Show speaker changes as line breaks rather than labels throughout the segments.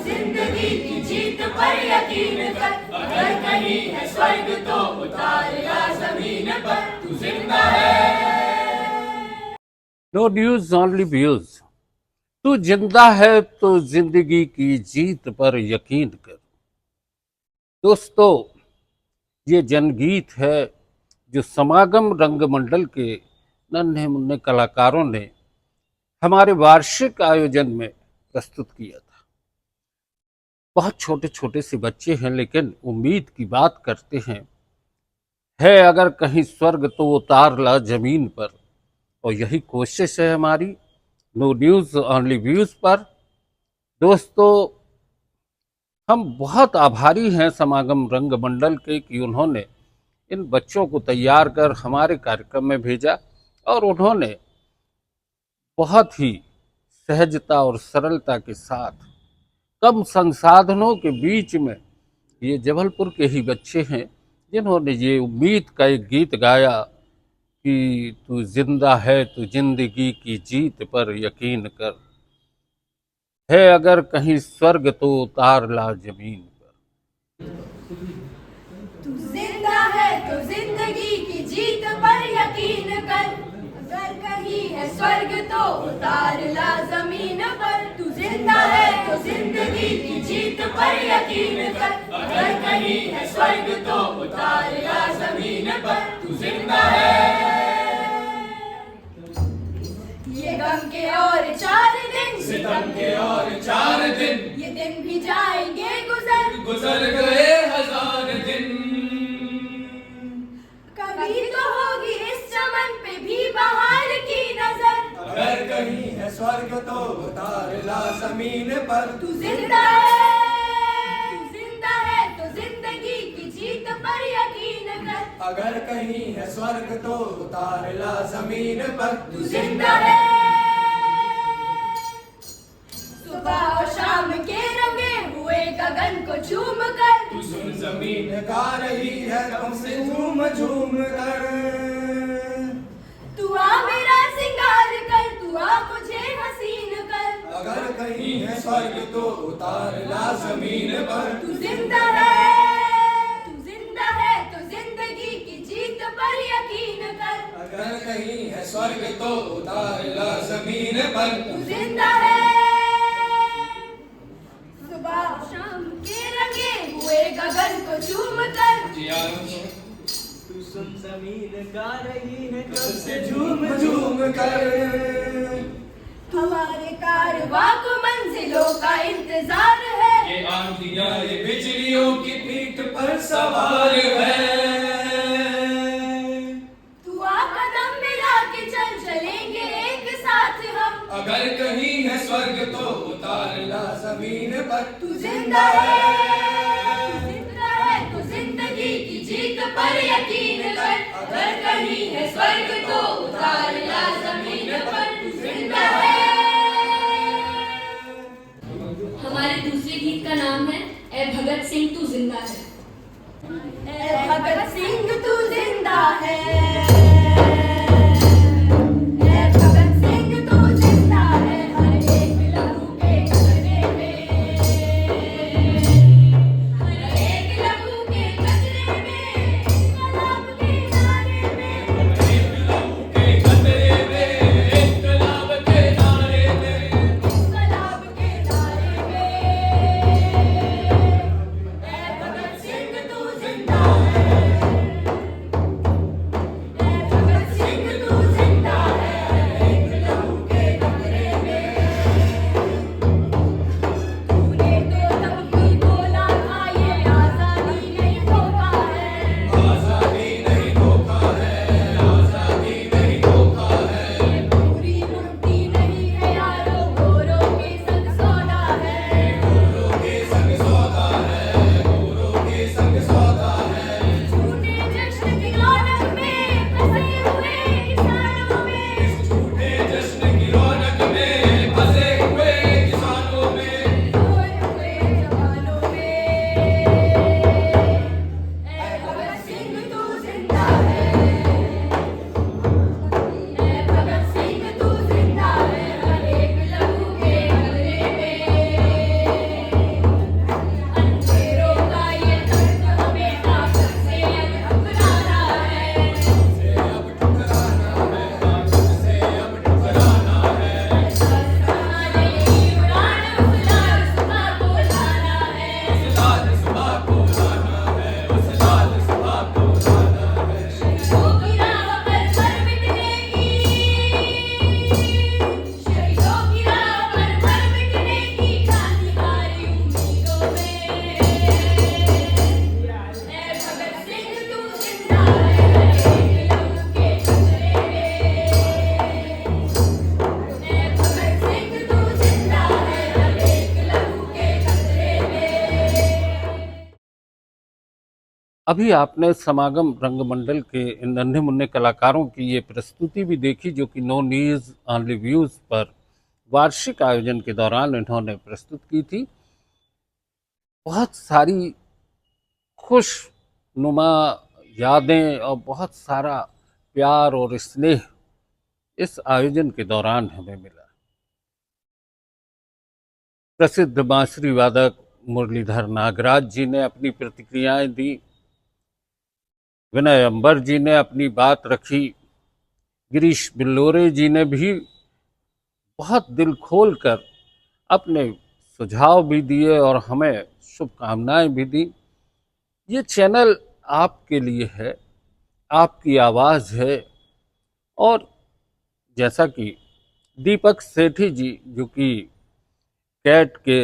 जिंदगी की जीत पर यकीन कर, अगर कहीं है स्वर्ग तो उतार ला जमीन पर, तू जिंदा है।
No news only views. तू जिंदा है तो जिंदगी की जीत पर यकीन कर। दोस्तों, ये जनगीत है जो समागम रंगमंडल के नन्हे मुन्ने कलाकारों ने हमारे वार्षिक आयोजन में प्रस्तुत किया था। बहुत छोटे छोटे से बच्चे हैं, लेकिन उम्मीद की बात करते हैं। है अगर कहीं स्वर्ग तो उतार ला जमीन पर, और यही कोशिश है हमारी नो न्यूज ओनली व्यूज पर। दोस्तों, हम बहुत आभारी हैं समागम रंगमंडल के कि उन्होंने इन बच्चों को तैयार कर हमारे कार्यक्रम में भेजा, और उन्होंने बहुत ही सहजता और सरलता के साथ कम संसाधनों के बीच में, ये जबलपुर के ही बच्चे हैं जिन्होंने ये उम्मीद का एक गीत गाया कि तू जिंदा है तो जिंदगी की जीत पर यकीन कर, है अगर कहीं स्वर्ग तो उतार ला जमीन पर।
तू जिंदा है तो जिंदगी की जीत पर यकीन कर, अगर कहीं है स्वर्ग तो उतार ला जमीन पर, तू जिंदा है तो जिंदगी की जीत पर यकीन कर, अगर कहीं है स्वर्ग तो उतार ला जमीन पर, तू जिंदा है। ये गम के और 4 दिन, सितम के और 4 दिन, ये दिन भी जाएंगे गुजर, गुजर गए हजार दिन। कभी तो होगी इस चमन पे भी बहार की नजर, अगर कहीं है स्वर्ग तो उतार ला जमीन पर, तू जिंदा है, तू जिंदा है तो जिंदगी की जीत पर यकीन कर, अगर कहीं है स्वर्ग तो उतार ला जमीन पर, तू जिंदा है। सुबह और शाम के रंगे हुए गगन को झूम कर, तू सुन जमीन गा रही है गम से झूम झूम कर, तू आ मेरा सिंगार कर, तू आ मुझे हसीन कर, अगर कहीं है स्वर्ग तो उतार ला जमीन पर, तू जिंदा है, तू जिंदा है तो जिंदगी की जीत पर यकीन कर, अगर कहीं है स्वर्ग तो उतार ला जमीन पर, तू जिंदा है। सुबह शाम के रंगे हुए गगन को चूम कर,
तू सुन जमीन गा रही है
कब से झूम झूम कर, हमारे कारवां को मंजिलों का इंतजार है,
ये आंधियां ये बिजलियों की पीठ पर सवार है,
तू आ कदम मिला के चल चलेंगे एक साथ हम,
अगर कहीं है स्वर्ग तो उतार ला जमीन पर,
तू जिंदा है, तू जिंदा है तो जिंदगी की जीत पर यकीन कर, अगर कहीं है स्वर्ग तो उतार ला जमीन पर, तू जिंदा है।
हमारे दूसरे गीत का नाम है ए भगत सिंह तू जिंदा है।
ए भगत सिंह तू जिंदा है,
अभी आपने समागम रंगमंडल के इन नन्हे मुन्ने कलाकारों की ये प्रस्तुति भी देखी, जो कि नो न्यूज़ ऑनली व्यूज़ पर वार्षिक आयोजन के दौरान इन्होंने प्रस्तुत की थी। बहुत सारी खुश नुमा यादें और बहुत सारा प्यार और स्नेह इस आयोजन के दौरान हमें मिला। प्रसिद्ध बांसुरी वादक मुरलीधर नागराज जी ने अपनी प्रतिक्रियाएं दी, विनय अंबर जी ने अपनी बात रखी, गिरीश बिल्लोरे जी ने भी बहुत दिल खोल कर अपने सुझाव भी दिए और हमें शुभकामनाएं भी दी। ये चैनल आपके लिए है, आपकी आवाज़ है। और जैसा कि दीपक सेठी जी, जो कि कैट के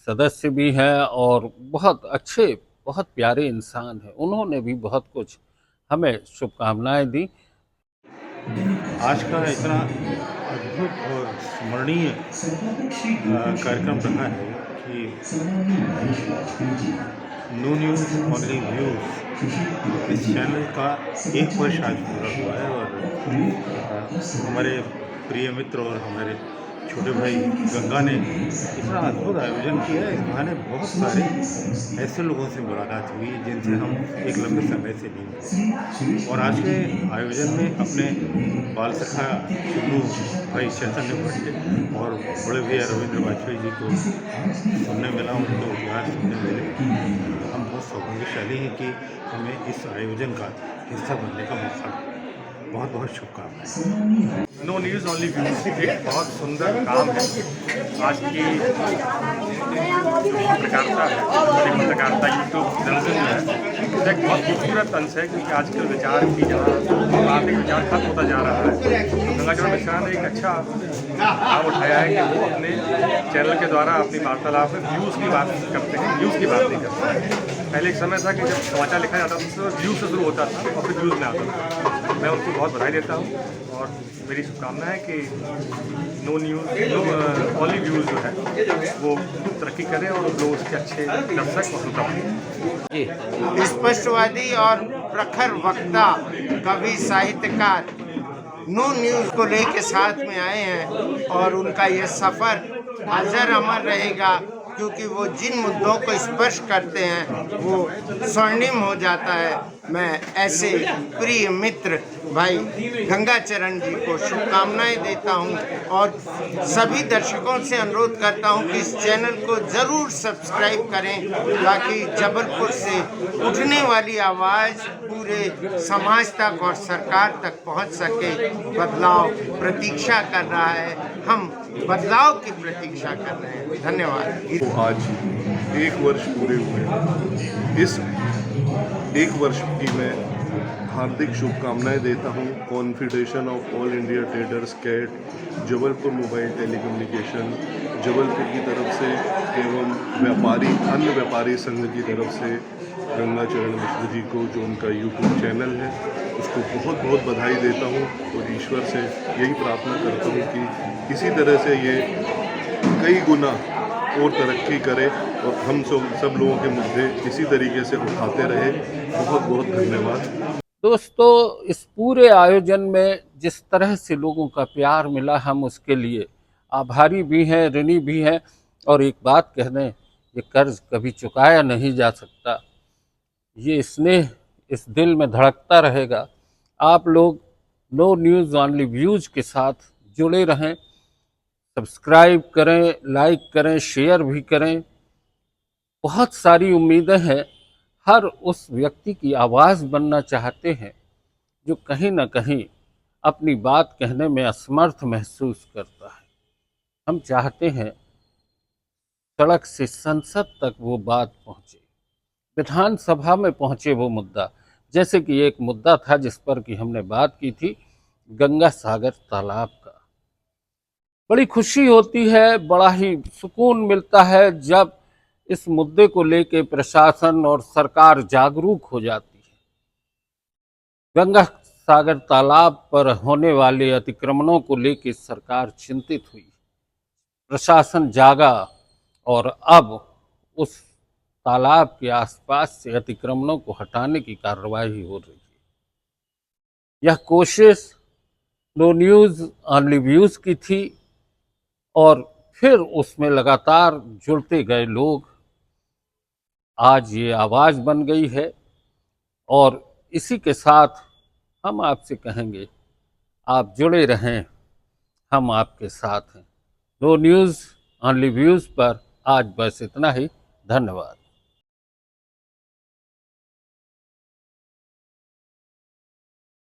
सदस्य भी हैं और बहुत अच्छे, बहुत प्यारे इंसान हैं, उन्होंने भी बहुत कुछ हमें शुभकामनाएं दी।
आज का इतना अद्भुत और स्मरणीय कार्यक्रम रहा है कि नो न्यूज़ ऑनली व्यूज़ इस चैनल का 1 वर्ष आज पूरा हुआ है। और हमारे प्रिय मित्र और हमारे छोटे भाई गंगा ने इतना अद्भुत आयोजन किया है। इस बहाने बहुत सारे ऐसे लोगों से मुलाकात हुई जिनसे हम एक लंबे समय से नहीं मिले। और आज के आयोजन में अपने बाल सखा शुभू भाई चैतन्य भट्ट और बड़े भैया रविंद्र वाजपेयी जी को सुनने मिला, उनको उद्घार सुनने मिले। हम बहुत सौभाग्यशाली हैं कि हमें इस आयोजन का हिस्सा बनने का मौका मिला। बहुत बहुत शुभकामनाएं।
नो न्यूज़ ऑनली व्यूज़ एक बहुत सुंदर काम है। आज की पत्रकारिता है, पत्रकारिता यूट्यूब जर्नलिज्म है, एक बहुत खूबसूरत अंश है, क्योंकि आजकल विचार की जहाँ आर्थिक विचार खत्म होता जा रहा है। गंगाचरण मिश्रा ने एक अच्छा काम उठाया है कि वो अपने चैनल के द्वारा अपनी वार्तालाप में व्यूज़ की बात करते हैं, न्यूज़ की बात नहीं करते। पहले एक समय था कि जब समाचार लिखा जाता था तो व्यूज़ से शुरू होता था और फिर व्यूज़ में आता था। मैं उनको बहुत बधाई देता हूँ और मेरी शुभकामना है कि नो न्यूज़ ऑनली व्यूज़ जो है वो तरक्की करें और लोग उसके अच्छे दर्शक और श्रोता बनें।
स्पष्टवादी और प्रखर वक्ता, कवि, साहित्यकार नो न्यूज़ को लेके साथ में आए हैं और उनका ये सफ़र अजर अमर रहेगा, क्योंकि वो जिन मुद्दों को स्पर्श करते हैं वो स्वर्णिम हो जाता है। मैं ऐसे प्रिय मित्र भाई गंगाचरण जी को शुभकामनाएं देता हूं और सभी दर्शकों से अनुरोध करता हूं कि इस चैनल को ज़रूर सब्सक्राइब करें, ताकि जबलपुर से उठने वाली आवाज़ पूरे समाज तक और सरकार तक पहुंच सके। बदलाव प्रतीक्षा कर रहा है, हम बदलाव की प्रतीक्षा कर रहे हैं। धन्यवाद।
तो आज 1 वर्ष पूरे हुए। इस 1 वर्ष की मैं हार्दिक शुभकामनाएं देता हूं Confederation of All India Traders CAT, Jabalpur mobile telecommunication, Jabalpur की तरफ से एवं अन्य व्यापारी संघ की तरफ से गंगाचरण मिश्र जी को, जो उनका यूट्यूब चैनल है, उसको बहुत बहुत बधाई देता हूं और ईश्वर से यही प्रार्थना करता हूं कि इसी तरह से ये कई गुना और तरक्की करे और हम सब लोगों के मुद्दे इसी तरीके से उठाते रहे। बहुत बहुत धन्यवाद।
दोस्तों, इस पूरे आयोजन में जिस तरह से लोगों का प्यार मिला, हम उसके लिए आभारी भी हैं, ऋणी भी हैं। और एक बात कह दें, ये कर्ज कभी चुकाया नहीं जा सकता। ये स्नेह इस दिल में धड़कता रहेगा। आप लोग नो न्यूज़ ऑनली व्यूज़ के साथ जुड़े रहें, सब्सक्राइब करें, लाइक करें, शेयर भी करें। बहुत सारी उम्मीदें हैं। हर उस व्यक्ति की आवाज़ बनना चाहते हैं जो कहीं ना कहीं अपनी बात कहने में असमर्थ महसूस करता है। हम चाहते हैं सड़क से संसद तक वो बात पहुँचे, विधानसभा में पहुँचे वो मुद्दा। जैसे कि एक मुद्दा था जिस पर कि हमने बात की थी, गंगा सागर तालाब का। बड़ी खुशी होती है, बड़ा ही सुकून मिलता है जब इस मुद्दे को लेकर प्रशासन और सरकार जागरूक हो जाती है। गंगा सागर तालाब पर होने वाले अतिक्रमणों को लेकर सरकार चिंतित हुई, प्रशासन जागा और अब उस तालाब के आसपास से अतिक्रमणों को हटाने की कार्रवाई हो रही है। यह कोशिश नो न्यूज़ ऑनली व्यूज़ की थी और फिर उसमें लगातार जुड़ते गए लोग, आज ये आवाज़ बन गई है और इसी के साथ हम आपसे कहेंगे आप जुड़े रहें, हम आपके साथ हैं। नो न्यूज़ ऑनली व्यूज़ पर आज बस इतना ही। धन्यवाद।